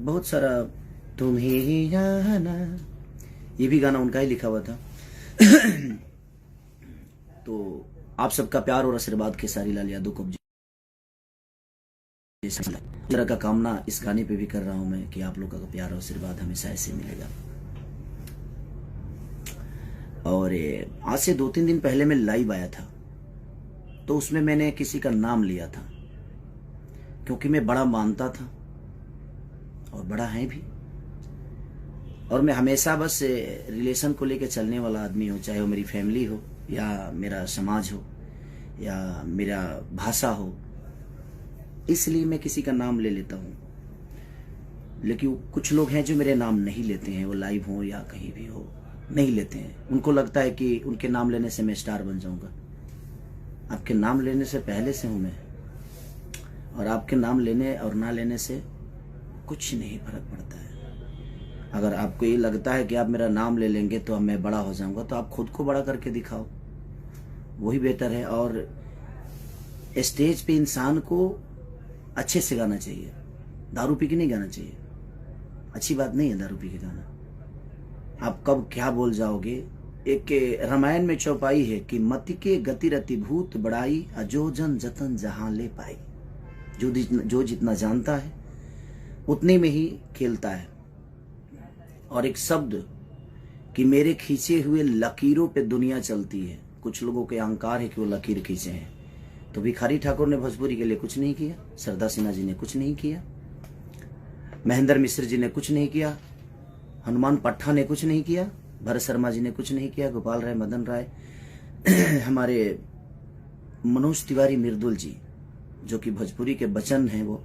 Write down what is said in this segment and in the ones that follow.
बहुत सारा तुम्हें ही जाना, ये भी गाना उनका ही लिखा हुआ था। तो आप सबका प्यार और आशीर्वाद खेसारी लाल यादव को इस तरह का कामना इस गाने पे भी कर रहा हूं मैं कि आप लोगों का प्यार और आशीर्वाद हमेशा ऐसे मिलेगा। और आज से 2-3 दिन पहले मैं लाइव आया था, तो उसमें मैंने किसी का नाम लिया था क्योंकि मैं बड़ा मानता था और बड़ा है भी। और मैं हमेशा बस रिलेशन को लेकर चलने वाला आदमी हूँ, चाहे वो मेरी फैमिली हो या मेरा समाज हो या मेरा भाषा हो, इसलिए मैं किसी का नाम ले लेता हूँ। लेकिन कुछ लोग हैं जो मेरे नाम नहीं लेते हैं, वो लाइव हो या कहीं भी हो, नहीं लेते हैं। उनको लगता है कि उनके नाम लेने से मैं स्टार बन जाऊंगा। आपके नाम लेने से पहले से हूं मैं, और आपके नाम लेने और ना लेने से कुछ नहीं फर्क पड़ता है। अगर आपको ये लगता है कि आप मेरा नाम ले लेंगे तो मैं बड़ा हो जाऊंगा, तो आप खुद को बड़ा करके दिखाओ, वही बेहतर है। और स्टेज पे इंसान को अच्छे से गाना चाहिए, दारू पी के नहीं गाना चाहिए। अच्छी बात नहीं है दारू पी के गाना। आप कब क्या बोल जाओगे। एक रामायण में चौपाई है कि मति के गति रति भूत बड़ाई, अजो जन जतन जहां ले पाई। जो जितना जानता है उतने में ही खेलता है। और एक शब्द कि मेरे खींचे हुए लकीरों पे दुनिया चलती है। कुछ लोगों के अहंकार है कि वो लकीर खींचे हैं। तो भिखारी ठाकुर ने भोजपुरी के लिए कुछ नहीं किया, सरदा सिन्हा जी ने कुछ नहीं किया, महेंद्र मिश्र जी ने कुछ नहीं किया, हनुमान पट्टा ने कुछ नहीं किया, भरत शर्मा जी ने कुछ नहीं किया, गोपाल राय, मदन राय, हमारे मनोज तिवारी मिर्दुल जी जो कि भोजपुरी के बचन हैं, वो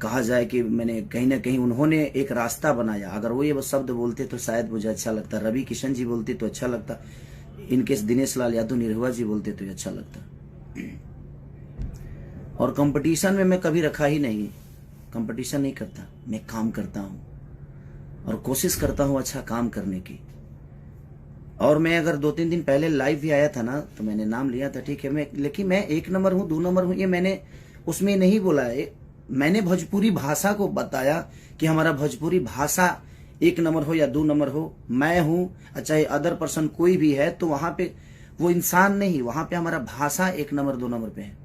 कहा जाए कि मैंने कहीं ना कहीं उन्होंने एक रास्ता बनाया। अगर वो ये शब्द बोलते तो शायद मुझे अच्छा लगता, रवि किशन जी बोलते तो अच्छा लगता, इनके दिनेश लाल यादव निरहुआ जी बोलते तो अच्छा लगता। और कंपटीशन में मैं कभी रखा ही नहीं, कंपटीशन नहीं करता, मैं काम करता हूं और कोशिश करता हूं अच्छा काम करने की। और मैं अगर 2-3 दिन पहले लाइव भी आया था ना, तो मैंने नाम लिया था, ठीक है, लेकिन मैं 1 नंबर हूं, 2 नंबर हूं, ये मैंने उसमें नहीं बोला है। मैंने भोजपुरी भाषा को बताया कि हमारा भोजपुरी भाषा 1 नंबर हो या 2 नंबर हो, मैं हूं चाहे अदर पर्सन कोई भी है, तो वहां पे वो इंसान नहीं, वहां पे हमारा भाषा 1 नंबर 2 नंबर पे है।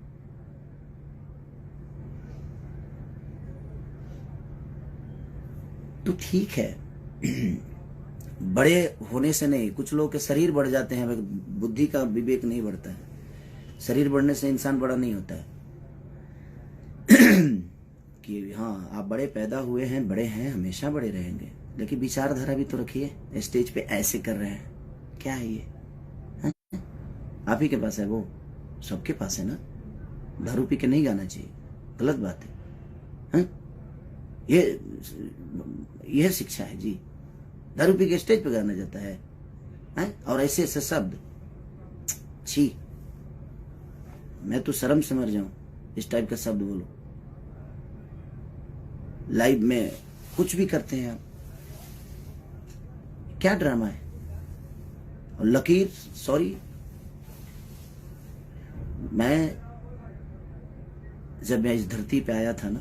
तो ठीक है, बड़े होने से नहीं, कुछ लोगों के शरीर बढ़ जाते हैं, बुद्धि का विवेक नहीं बढ़ता है। शरीर बढ़ने से इंसान बड़ा नहीं होता है। कि हाँ आप बड़े पैदा हुए हैं, बड़े हैं, हमेशा बड़े रहेंगे, लेकिन विचारधारा भी तो रखिए। स्टेज पे ऐसे कर रहे हैं, क्या है ये? आप ही के पास है, वो सबके पास है ना। दारू पी के नहीं गाना चाहिए, गलत बात है। ये शिक्षा है जी। दारू पी के स्टेज पे गाना जाता है, और ऐसे ऐसे शब्द, छी, मैं तो शर्म से मर जाऊं इस टाइप का शब्द बोलो। लाइव में कुछ भी करते हैं आप, क्या ड्रामा है? और लकीर, सॉरी, जब मैं इस धरती पे आया था ना,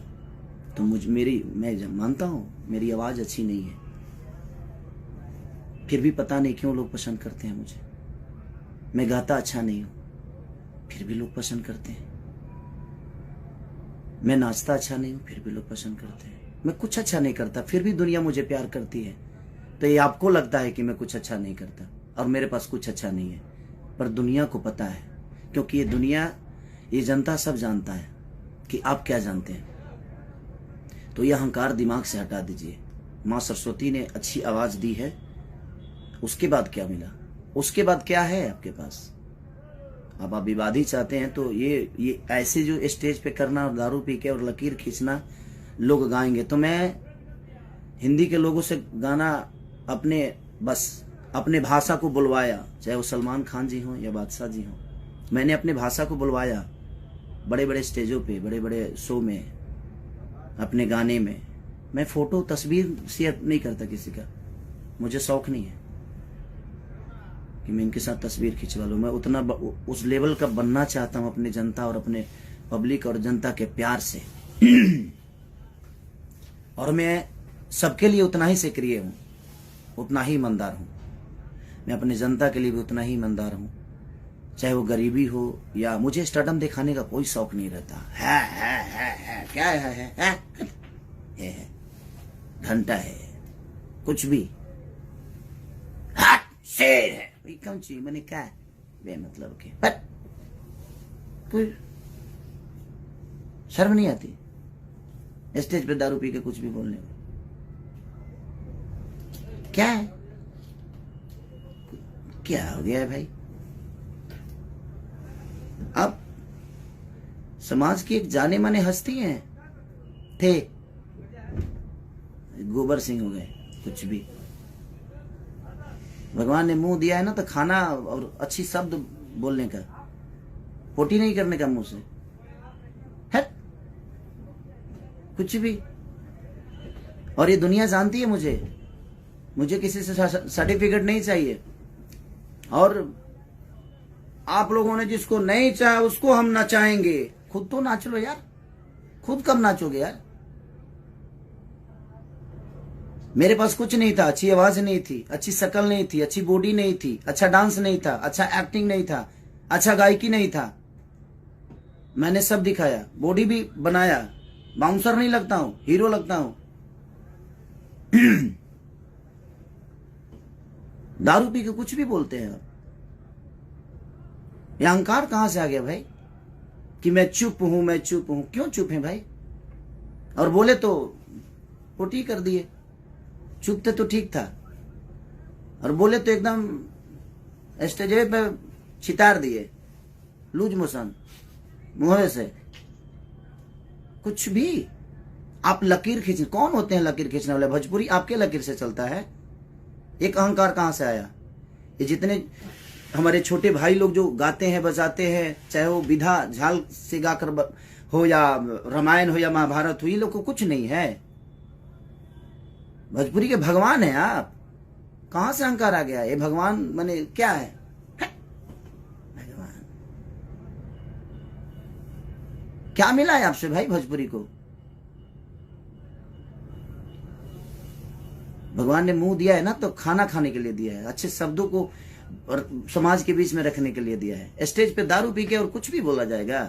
तो मैं मानता हूं मेरी आवाज अच्छी नहीं है, फिर भी पता नहीं क्यों लोग पसंद करते हैं मुझे। मैं गाता अच्छा नहीं हूं, फिर भी लोग पसंद करते हैं। मैं नाचता अच्छा नहीं हूं, फिर भी लोग पसंद करते हैं। मैं कुछ अच्छा नहीं करता, फिर भी दुनिया मुझे प्यार करती है। तो ये आपको लगता है कि मैं कुछ अच्छा नहीं करता और मेरे पास कुछ अच्छा नहीं है, पर दुनिया को पता है, क्योंकि ये दुनिया, ये जनता सब जानता है कि आप क्या जानते हैं। तो ये अहंकार दिमाग से हटा दीजिए। माँ सरस्वती ने अच्छी आवाज दी है, उसके बाद क्या मिला? उसके बाद क्या है आपके पास? अब आप विवादी चाहते हैं तो ये ऐसे जो स्टेज पे करना और दारू पी के और लकीर खींचना लोग गाएंगे, तो मैं हिंदी के लोगों से गाना अपने भाषा को बुलवाया, चाहे वो सलमान खान जी हों या बादशाह जी हों। मैंने अपने भाषा को बुलवाया बड़े बड़े स्टेजों पे, बड़े बड़े शो में, अपने गाने में। मैं फोटो तस्वीर शेयर नहीं करता किसी का, मुझे शौक नहीं है कि मैं इनके साथ तस्वीर खिंचवा लूं। मैं उतना उस लेवल का बनना चाहता हूं अपने जनता और अपने पब्लिक और जनता के प्यार से। और मैं सबके लिए उतना ही सक्रिय हूँ, उतना ही ईमानदार हूँ। मैं अपनी जनता के लिए भी उतना ही ईमानदार हूँ, चाहे वो गरीबी हो या मुझे स्टारडम दिखाने का कोई शौक नहीं रहता। है क्या है घंटा है कुछ भी, शेर है कौन ची मैंने क्या बेमतलब के, पर कोई शर्म नहीं आती स्टेज पे दारू पी के कुछ भी बोलने में? क्या है, क्या हो गया है भाई? अब समाज की एक जाने माने हस्ती हैं, थे, गोबर सिंह हो गए, कुछ भी। भगवान ने मुंह दिया है ना तो खाना और अच्छी शब्द बोलने का, पोटी नहीं करने का मुंह से, है कुछ भी। और ये दुनिया जानती है मुझे किसी से सर्टिफिकेट नहीं चाहिए। और आप लोगों ने जिसको नहीं चाहा उसको हम नचाएंगे। खुद तो नाच लो यार, खुद कब नाचोगे यार? मेरे पास कुछ नहीं था, अच्छी आवाज नहीं थी, अच्छी शक्ल नहीं थी, अच्छी बॉडी नहीं थी, अच्छा डांस नहीं था, अच्छा एक्टिंग नहीं था, अच्छा गायकी नहीं था। मैंने सब दिखाया, बॉडी भी बनाया, बाउंसर नहीं लगता हूं, हीरो लगता हूं। दारू पी के कुछ भी बोलते हैं। ये अहंकार कहां से आ गया भाई कि मैं चुप हूं, मैं चुप हूं? क्यों चुप है भाई? और बोले तो पोटी कर दिए, चुप थे तो ठीक था, और बोले तो एकदम स्टेज पे छितार दिए, लूज मोशन मुंह से। कुछ भी आप लकीर खींच, कौन होते हैं लकीर खींचने वाले? भोजपुरी आपके लकीर से चलता है। एक अहंकार कहां से आया? ये जितने हमारे छोटे भाई लोग जो गाते हैं बजाते हैं, चाहे वो विधा झाल से गाकर हो या रामायण हो या महाभारत हो, ये लोग को कुछ नहीं है। भोजपुरी के भगवान है आप। कहां से अहंकार आ गया? ये भगवान माने क्या है? भगवान क्या मिला है आपसे भाई भोजपुरी को? भगवान ने मुंह दिया है ना तो खाना खाने के लिए दिया है, अच्छे शब्दों को और समाज के बीच में रखने के लिए दिया है। स्टेज पे दारू पी के और कुछ भी बोला जाएगा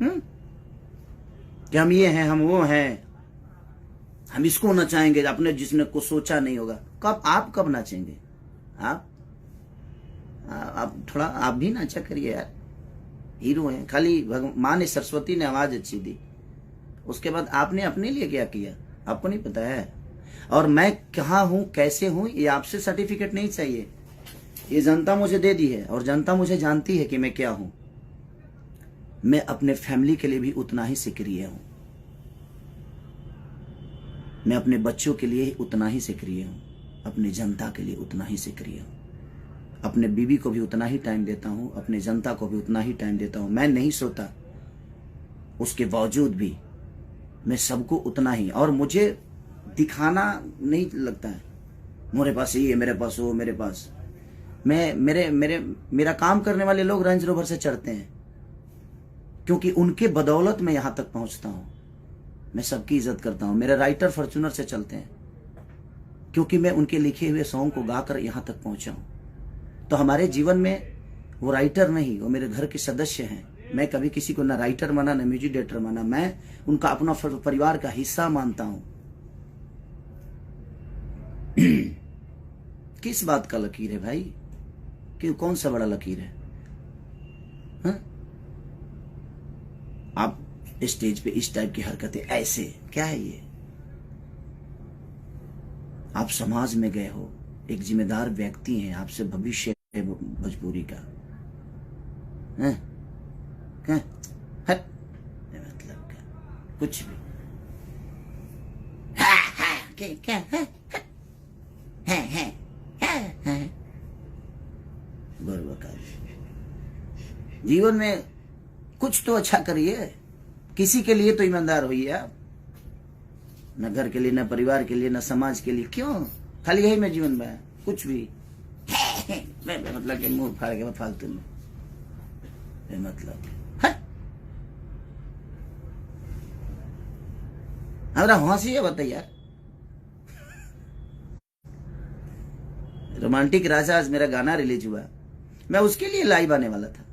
कि हम ये हैं, हम वो हैं, हम इसको नचाएंगे, अपने जिसने को सोचा नहीं होगा। कब आप कब नाचेंगे? आप थोड़ा आप भी नाचा करिए यार, हीरो हैं। खाली माँ ने, सरस्वती ने आवाज अच्छी दी, उसके बाद आपने अपने लिए क्या किया आपको नहीं पता है। और मैं कहाँ हूं, कैसे हूं, ये आपसे सर्टिफिकेट नहीं चाहिए, ये जनता मुझे दे दी है। और जनता मुझे जानती है कि मैं क्या हूं। मैं अपने फैमिली के लिए भी उतना ही सक्रिय हूं, मैं अपने बच्चों के लिए उतना ही सक्रिय हूं, अपनी जनता के लिए उतना ही सक्रिय हूं, अपने बीवी को भी उतना ही टाइम देता हूं, अपने जनता को भी उतना ही टाइम देता हूं। मैं नहीं सोता, उसके बावजूद भी मैं सबको उतना ही। और मुझे दिखाना नहीं लगता है मेरे पास ये, मेरे पास वो, मेरे पास। मेरा काम करने वाले लोग रेंज रोवर से चढ़ते हैं क्योंकि उनके बदौलत मैं यहां तक पहुंचता हूं। मैं सबकी इज्जत करता हूं। मेरे राइटर फॉर्च्यूनर से चलते हैं क्योंकि मैं उनके लिखे हुए सॉन्ग को गाकर यहां तक पहुंचा हूं। तो हमारे जीवन में वो राइटर नहीं, वो मेरे घर के सदस्य हैं। मैं कभी किसी को ना राइटर माना ना म्यूजिक डायरेक्टर माना, मैं उनका अपना परिवार का हिस्सा मानता हूं। किस बात का लकीर है भाई? क्यों, कौन सा बड़ा लकीर है? हा? आप स्टेज पे इस टाइप की हरकतें, ऐसे क्या है ये? आप समाज में गए हो, एक जिम्मेदार व्यक्ति हैं, आपसे भविष्य है भोजपुरी का। मतलब कुछ भी क्या है? जीवन में कुछ तो अच्छा करिए, किसी के लिए तो ईमानदार होइए आप। न घर के लिए, न परिवार के लिए, न समाज के लिए। क्यों खाली यही में जीवन में कुछ भी मतलब कि मुंह फाड़ के फालतू में मतलब हमारा हंसी है बता यार। रोमांटिक राजा आज मेरा गाना रिलीज हुआ, मैं उसके लिए लाइव आने वाला था।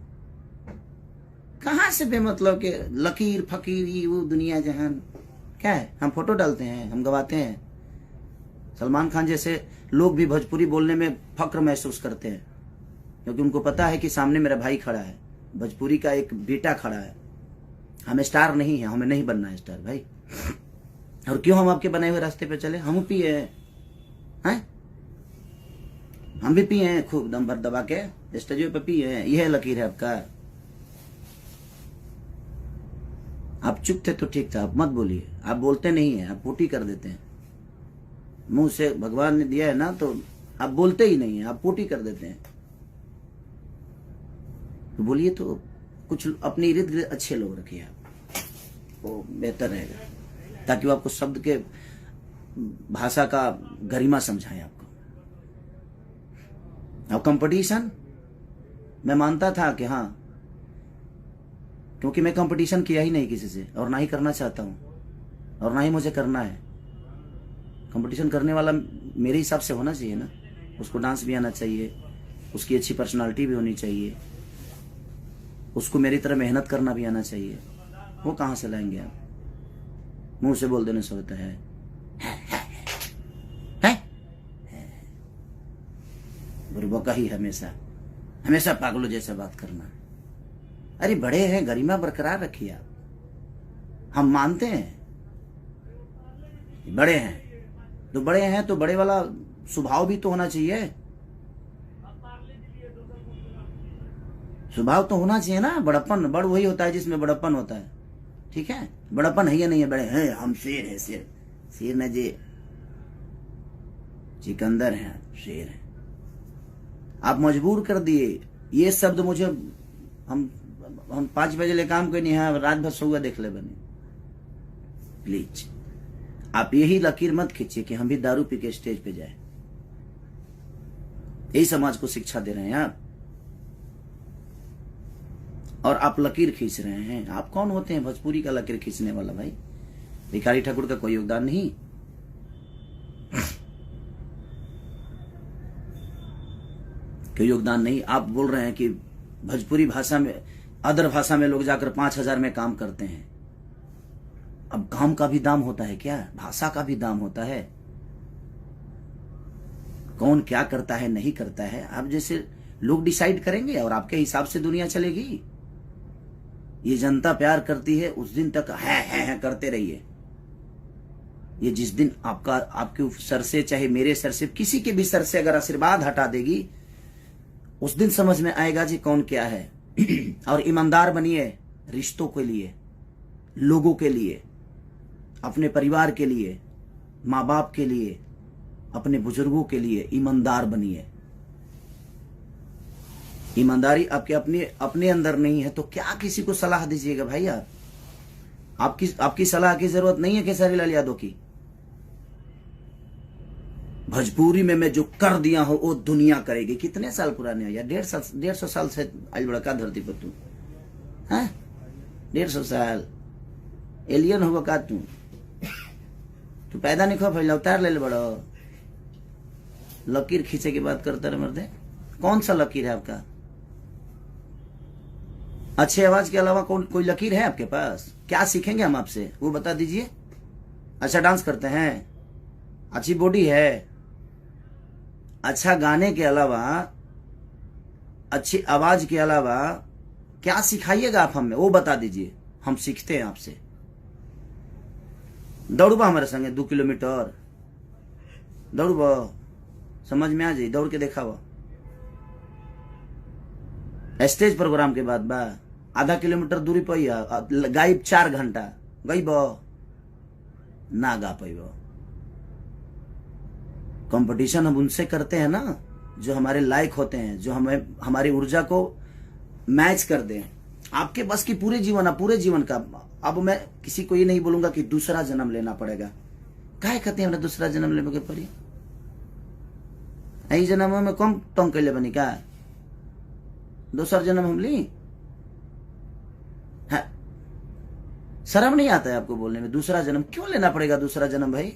कहां से बेमतलब के लकीर फकीर ये वो दुनिया जहान क्या है। हम फोटो डालते हैं, हम गवाते हैं। सलमान खान जैसे लोग भी भोजपुरी बोलने में फक्र महसूस करते हैं, क्योंकि उनको पता है कि सामने मेरा भाई खड़ा है, भोजपुरी का एक बेटा खड़ा है। हमें स्टार नहीं है, हमें नहीं बनना है स्टार भाई। और क्यों हम आपके बनाए हुए रास्ते पे चले? हम पिए हैं, हम भी पिए हैं खूब दम भर दबा के स्टेज पे पिए हैं। यह लकीर है आपका। आप चुप थे तो ठीक था, आप मत बोलिए। आप बोलते नहीं है, आप पोटी कर देते हैं। मुंह से भगवान ने दिया है ना, तो आप बोलते ही नहीं है, आप पोटी कर देते हैं। तो बोलिए तो कुछ अपने इर्द गिर्द अच्छे लोग रखिए आप, वो बेहतर रहेगा, ताकि वो आपको शब्द के भाषा का गरिमा समझाएं आपको। और कंपटीशन मैं मानता था कि हाँ, क्योंकि मैं कंपटीशन किया ही नहीं किसी से, और ना ही करना चाहता हूं, और ना ही मुझे करना है। कंपटीशन करने वाला मेरे हिसाब से होना चाहिए ना, उसको डांस भी आना चाहिए, उसकी अच्छी पर्सनालिटी भी होनी चाहिए, उसको मेरी तरह मेहनत करना भी आना चाहिए। वो कहां से लाएंगे आप? मुंह से बोल देने से होता है? बुरबका ही हमेशा हमेशा पागलों जैसा बात करना। अरे बड़े हैं, गरिमा बरकरार रखिए आप। हम मानते हैं बड़े हैं, तो बड़े हैं तो बड़े वाला स्वभाव भी तो होना चाहिए। स्वभाव तो होना चाहिए ना। बड़प्पन, बड़ वही होता है जिसमें बड़प्पन होता है। ठीक है, बड़प्पन है या नहीं है? बड़े हैं, हम शेर है, शेर शेर न जे चिकंदर हैं, शेर है। आप मजबूर कर दिए ये शब्द मुझे। हम 5 बजे ले काम कोई नहीं है, रात भर सोगा देख ले बने। प्लीज आप यही लकीर मत खींचिए कि हम भी दारू पी के स्टेज पे जाए। यही समाज को शिक्षा दे रहे हैं आप, और आप लकीर खींच रहे हैं। आप कौन होते हैं भोजपुरी का लकीर खींचने वाला भाई? भिखारी ठाकुर का कोई योगदान नहीं। कोई योगदान नहीं। आप बोल रहे हैं कि भोजपुरी भाषा में, अदर भाषा में लोग जाकर 5,000 में काम करते हैं। अब काम का भी दाम होता है क्या? भाषा का भी दाम होता है। कौन क्या करता है नहीं करता है, आप जैसे लोग डिसाइड करेंगे और आपके हिसाब से दुनिया चलेगी। ये जनता प्यार करती है, उस दिन तक है करते रहिए। ये जिस दिन आपके सर से, चाहे मेरे सर से, किसी के भी सर से अगर आशीर्वाद हटा देगी, उस दिन समझ में आएगा जी कौन क्या है। और ईमानदार बनिए रिश्तों के लिए, लोगों के लिए, अपने परिवार के लिए, माँ बाप के लिए, अपने बुजुर्गों के लिए ईमानदार बनिए। ईमानदारी आपके अपने अंदर नहीं है तो क्या किसी को सलाह दीजिएगा भाई? आपकी सलाह की जरूरत नहीं है खेसारी लाल यादव की। भोजपुरी में मैं जो कर दिया हूं वो दुनिया करेगी। कितने साल पुराने हो यार? 150 साल से आज बड़का धरती पर तू है। 150 साल एलियन होगा का तू पैदा नहीं खो फैला उतार ले बड़ो। लकीर खींचे की बात करते रहे मर्दे। कौन सा लकीर है आपका? अच्छे आवाज के अलावा कोई लकीर है आपके पास? क्या सीखेंगे हम आपसे, वो बता दीजिए। अच्छा डांस करते हैं, अच्छी बॉडी है, अच्छा गाने के अलावा, अच्छी आवाज के अलावा क्या सिखाइएगा आप हमें, वो बता दीजिए। हम सीखते हैं आपसे। दौड़बा हमारे संगे 2 किलोमीटर दौड़बा, समझ में आ जाए, दौड़ के देखा वो स्टेज प्रोग्राम के बाद बा 0.5 किलोमीटर दूरी पर गायब 4 घंटा गई ना गा पाई। कंपटीशन हम उनसे करते हैं ना जो हमारे लायक होते हैं, जो हमें हमारी ऊर्जा को मैच कर दें। आपके बस की पूरे जीवन का। अब मैं किसी को ये नहीं बोलूंगा कि दूसरा जन्म लेना पड़ेगा। काहे कहते हैं हमने दूसरा जन्म लेने के पड़ी? यही जन्म में कम टंग के ले बनी का दूसरा जन्म हम ली है? शर्म नहीं आता है आपको बोलने में? दूसरा जन्म क्यों लेना पड़ेगा? दूसरा जन्म भाई,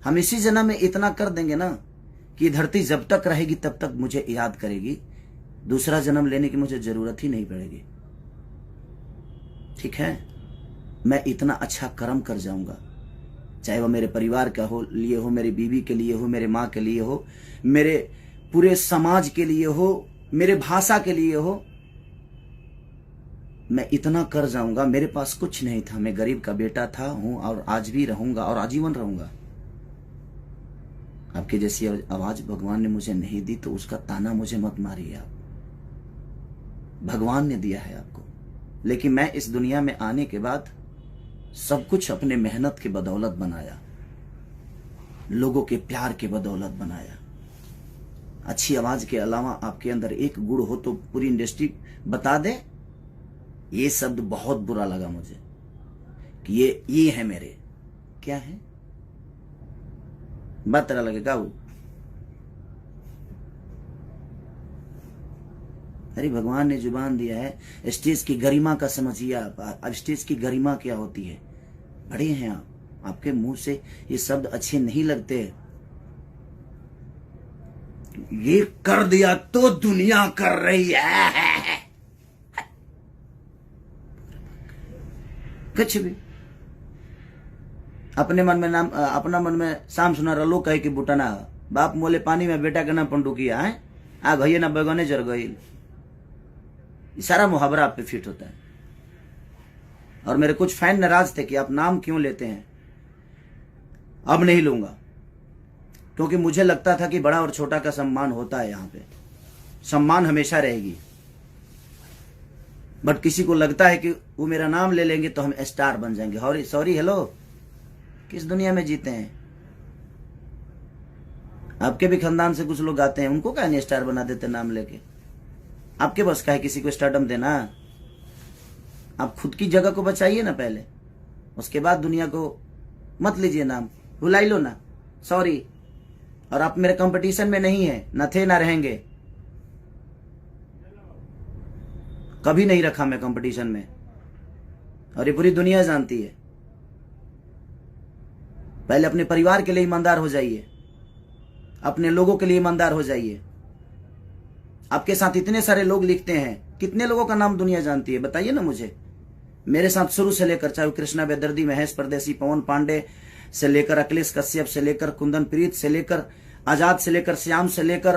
हम इसी जन्म में इतना कर देंगे ना कि धरती जब तक रहेगी तब तक मुझे याद करेगी। दूसरा जन्म लेने की मुझे जरूरत ही नहीं पड़ेगी। ठीक है, मैं इतना अच्छा कर्म कर जाऊंगा, चाहे वो मेरे परिवार का हो लिए हो, मेरी बीवी के लिए हो, मेरे माँ के लिए हो, मेरे पूरे समाज के लिए हो, मेरे भाषा के लिए हो। मैं इतना कर जाऊंगा। मेरे पास कुछ नहीं था, मैं गरीब का बेटा था, हूं और आज भी रहूंगा और आजीवन रहूंगा। आपके जैसी आवाज भगवान ने मुझे नहीं दी तो उसका ताना मुझे मत मारिए आप। भगवान ने दिया है आपको, लेकिन मैं इस दुनिया में आने के बाद सब कुछ अपने मेहनत के बदौलत बनाया, लोगों के प्यार के बदौलत बनाया। अच्छी आवाज के अलावा आपके अंदर एक गुण हो तो पूरी इंडस्ट्री बता दे। ये शब्द बहुत बुरा लगा मुझे कि ये है मेरे, क्या है बात तरह लगेगा वो। अरे भगवान ने जुबान दिया है, स्टेज की गरिमा का समझिए आप। अब स्टेज की गरिमा क्या होती है? बड़े हैं आप, आपके मुंह से ये शब्द अच्छे नहीं लगते। ये कर दिया तो दुनिया कर रही है, कुछ भी अपने मन में नाम, अपना मन में शाम सुना रलो कहे कि बुटना बाप मोले पानी में बेटा के नाम पंडुकिया है, आ गई ना बैगने जर गई। सारा मुहावरा आप पे फिट होता है। और मेरे कुछ फैन नाराज थे कि आप नाम क्यों लेते हैं। अब नहीं लूंगा, क्योंकि मुझे लगता था कि बड़ा और छोटा का सम्मान होता है। यहाँ पे सम्मान हमेशा रहेगी, बट किसी को लगता है कि वो मेरा नाम ले लेंगे तो हम स्टार बन जाएंगे। सॉरी हेलो, किस दुनिया में जीते हैं? आपके भी खानदान से कुछ लोग आते हैं, उनको क्या नहीं स्टार बना देते नाम लेके? आपके बस का है किसी को स्टारडम देना? आप खुद की जगह को बचाइए ना पहले, उसके बाद दुनिया को मत लीजिए नाम, भुला लो ना। सॉरी, और आप मेरे कंपटीशन में नहीं है, न थे ना रहेंगे, कभी नहीं रखा मैं कंपटीशन में, और ये पूरी दुनिया जानती है। पहले अपने परिवार के लिए ईमानदार हो जाइए, अपने लोगों के लिए ईमानदार हो जाइए। आपके साथ इतने सारे लोग लिखते हैं, कितने लोगों का नाम दुनिया जानती है बताइए ना मुझे। मेरे साथ शुरू से लेकर, चाहे कृष्णा बेदर्दी, महेश परदेसी, पवन पांडे से लेकर अखिलेश कश्यप से लेकर कुंदन प्रीत से लेकर आजाद से लेकर श्याम से लेकर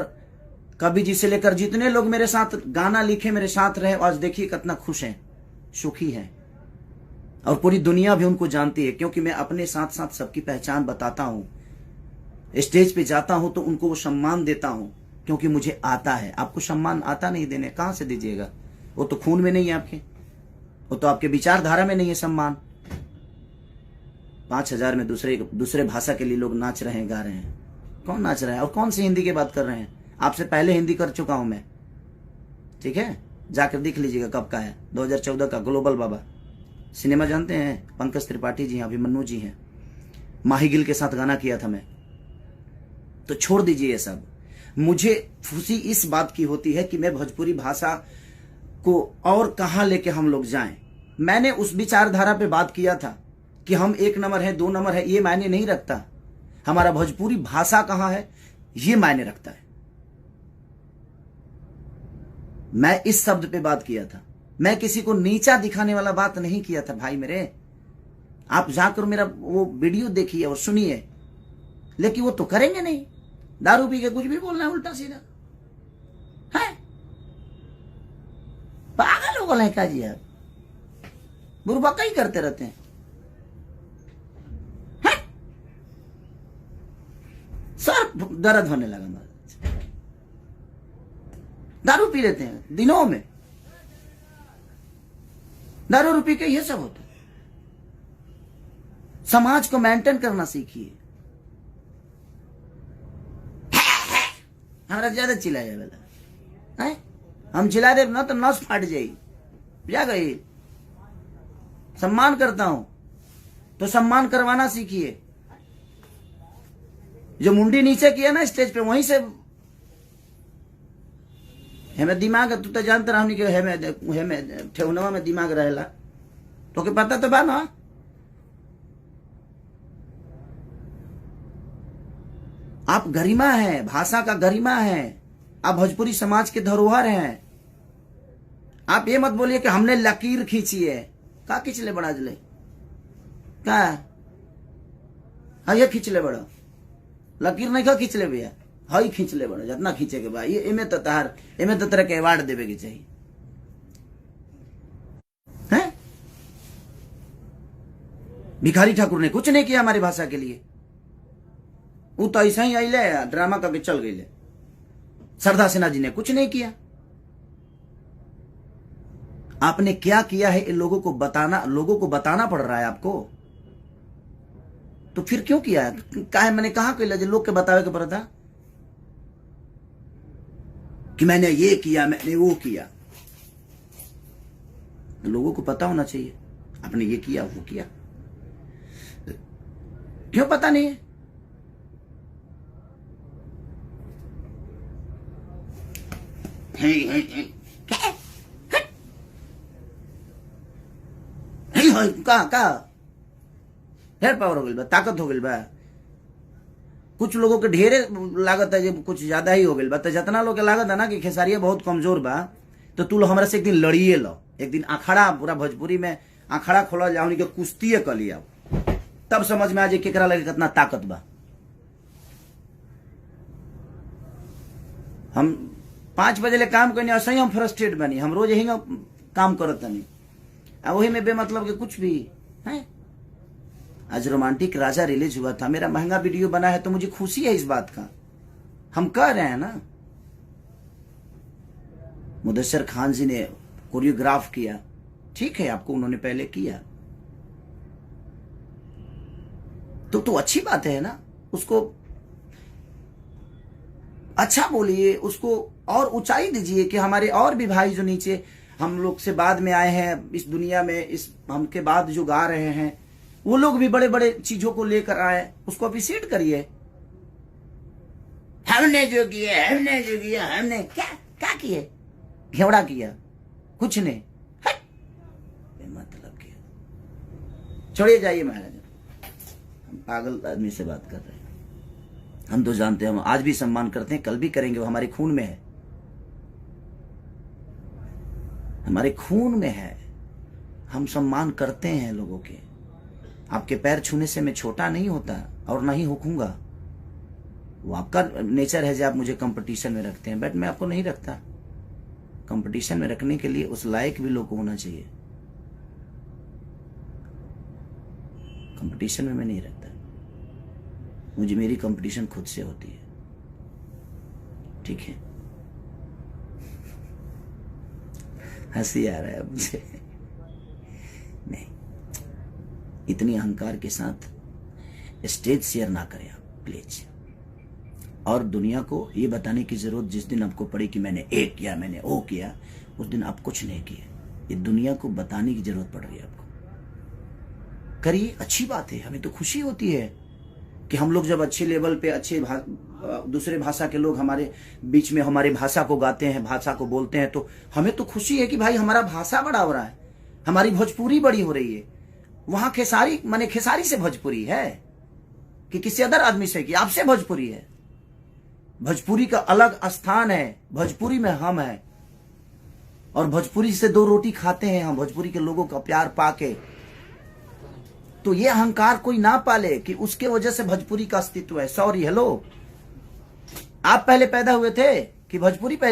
कवि जी से लेकर, जितने लोग मेरे साथ गाना लिखे, मेरे साथ रहे, आज देखिए कितना खुश हैं, सुखी हैं। और पूरी दुनिया भी उनको जानती है, क्योंकि मैं अपने साथ साथ सबकी पहचान बताता हूं। स्टेज पे जाता हूं तो उनको वो सम्मान देता हूं, क्योंकि मुझे आता है। आपको सम्मान आता नहीं देने, कहां से दीजिएगा? वो तो खून में नहीं है आपके, वो तो आपके विचारधारा में नहीं है सम्मान। 5000 में दूसरे भाषा के लिए लोग नाच रहे हैं, गा रहे हैं। कौन नाच रहा है और कौन सी हिंदी की बात कर रहे हैं? आपसे पहले हिंदी कर चुका हूं मैं, ठीक है, जाकर देख लीजिएगा कब का है, 2014 का। ग्लोबल बाबा सिनेमा जानते हैं, पंकज त्रिपाठी जी हैं, अभिमन्यु जी हैं, माही गिल के साथ गाना किया था मैं। तो छोड़ दीजिए ये सब। मुझे खुशी इस बात की होती है कि मैं भोजपुरी भाषा को और कहां लेके हम लोग जाएं। मैंने उस विचारधारा पे बात किया था कि हम 1 नंबर है, 2 नंबर है, ये मायने नहीं रखता। हमारा भोजपुरी भाषा कहां है ये मायने रखता है। मैं इस शब्द पे बात किया था, मैं किसी को नीचा दिखाने वाला बात नहीं किया था भाई मेरे। आप जाकर मेरा वो वीडियो देखिए और सुनिए, लेकिन वो तो करेंगे नहीं। दारू पी के कुछ भी बोलना है उल्टा सीधा है। पागल हो गए का जी आप, बुरबका ही करते रहते हैं। सर दर्द होने लगा मेरा, दारू पी लेते हैं दिनों में, दारू पी के ये सब होता है। समाज को मेंटेन करना सीखिए। हमारा ज्यादा चिल्लाया वाला है, हम चिल्ला दे ना तो नस फाट जाएगी, जा गई। सम्मान करता हूं तो सम्मान करवाना सीखिए। जो मुंडी नीचे किया ना स्टेज पे, वहीं से हमें दिमाग, तू तो जानता रहा कि हमें ठेहुनवा में दिमाग रहेला, तो के पता तो बा ना। आप गरिमा हैं, भाषा का गरिमा है, आप भोजपुरी समाज के धरोहर हैं। आप ये मत बोलिए कि हमने लकीर खींची है। का खींच ले बड़ा जले का? हाँ ये खींच ले बड़ा, लकीर नहीं का खींच ले भैया, हाई खींच ले बड़ा, जितना खींचे के भाई। इमे तो तरह के अवार्ड देवे के चाहिए हैं? भिखारी ठाकुर ने कुछ नहीं किया हमारी भाषा के लिए। वो तो ऐसा ही आइले ड्रामा करके चल गई। सरदा सिन्हा जी ने कुछ नहीं किया। आपने क्या किया है लोगों को बताना पड़ रहा है आपको। तो फिर क्यों किया? मैंने कहा कि लोग के बतावे के पड़ा था कि मैंने ये किया, मैंने वो किया। लोगों को पता होना चाहिए आपने ये किया वो किया। क्यों पता नहीं है? का ढेर पावर हो गई बा, ताकत हो गई बा। कुछ लोगों के ढेरे लागत है, जब कुछ ज्यादा ही हो गई बा। तो जितना लोग के लागत है ना कि खेसारिया बहुत कमजोर बा, तो तू हमरा से एक दिन लड़िए लो। एक दिन अखाड़ा, पूरा भोजपुरी में अखाड़ा खोला जाओ, उनके कुश्ती कर लिया, तब समझ में आ जाए केकरा लगे कितना ताकत बा। हम 5 बजे ले काम करने ऐसे ही हम फ्रस्ट्रेट बनी। हम रोज यही काम करत नहीं, वही में बेमतलब के कुछ भी है। आज रोमांटिक राजा रिलीज हुआ था, मेरा महंगा वीडियो बना है, तो मुझे खुशी है इस बात का। हम कह रहे हैं ना, मुदस्सिर खान जी ने कोरियोग्राफ किया, ठीक है, आपको उन्होंने पहले किया तो अच्छी बात है ना। उसको अच्छा बोलिए, उसको और ऊंचाई दीजिए कि हमारे और भी भाई जो नीचे हम लोग से बाद में आए हैं इस दुनिया में, इस हमके बाद जो गा रहे हैं, वो लोग भी बड़े बड़े चीजों को लेकर आए, उसको अप्रिशिएट करिए। हमने जो किया हमने क्या किए? घेवड़ा किया, कुछ नहीं, मतलब किया। छोड़िए, जाइए महाराज, हम पागल आदमी से बात कर रहे हैं। हम तो जानते हैं, हम आज भी सम्मान करते हैं, कल भी करेंगे, वो हमारे खून में है, हमारे खून में है। हम सम्मान करते हैं लोगों के। आपके पैर छूने से मैं छोटा नहीं होता और नहीं होऊंगा। वो आपका नेचर है जो आप मुझे कंपटीशन में रखते हैं, बट मैं आपको नहीं रखता। कंपटीशन में रखने के लिए उस लायक भी लोग को होना चाहिए। कंपटीशन में मैं नहीं रखता, मुझे मेरी कंपटीशन खुद से होती है, ठीक है? हंसी आ रहा है मुझे। नहीं, इतनी अहंकार के साथ स्टेज शेयर ना करें आप प्लीज। और दुनिया को ये बताने की जरूरत जिस दिन आपको पड़ी कि मैंने ये किया, मैंने वो किया, उस दिन आप कुछ नहीं किए। ये दुनिया को बताने की जरूरत पड़ रही है आपको। करिए, अच्छी बात है, हमें तो खुशी होती है कि हम लोग जब अच्छे लेवल पे दूसरे भाषा के लोग हमारे बीच में हमारे भाषा को गाते हैं, भाषा को बोलते हैं, तो हमें तो खुशी है कि भाई हमारा भाषा बड़ा हो रहा है, हमारी भोजपुरी बड़ी हो रही है। वहां खेसारी माने खेसारी से भोजपुरी है कि किसी अदर आदमी से, कि आपसे भोजपुरी है। भोजपुरी का अलग स्थान है, भोजपुरी में हम हैं, और भोजपुरी से 2 रोटी खाते हैं हम, भोजपुरी के लोगों का प्यार पाके। तो ये अहंकार कोई ना पाले कि उसके वजह से भोजपुरी का अस्तित्व है। सॉरी, हेलो, आप पहले पैदा हुए थे कि भोजपुरी पहले?